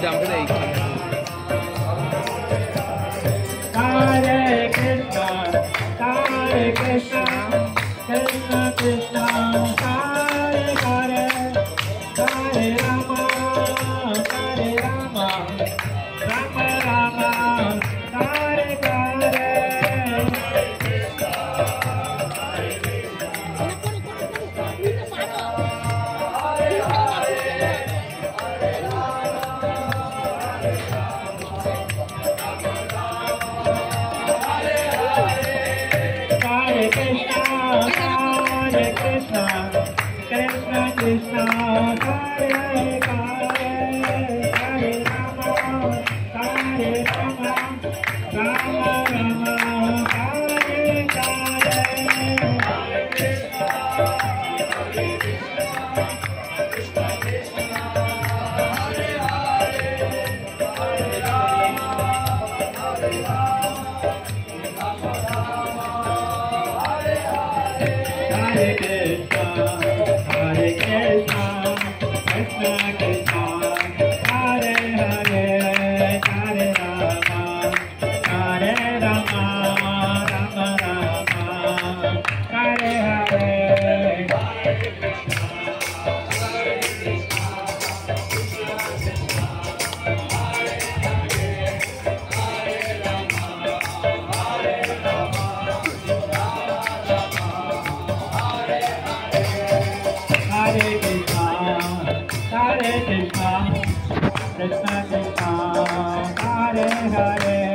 আমাকে দেয় Hare Krishna, Hare Krishna, Krishna Krishna, Hare Hare, Hare Rama, Hare Rama, Rama Rama, Hare Hare. Hare Krishna, Hare Krishna, Krishna Krishna, Hare Hare, Hare Rama, Hare Rama, Rama Rama, Hare Hare. Hare Krishna, Hare Krishna, Krishna Krishna, Hare Hare, Hare Rama, Hare Rama, Rama Rama, Hare Hare. Hare Krishna, Hare Krishna, Krishna Krishna, Hare Hare.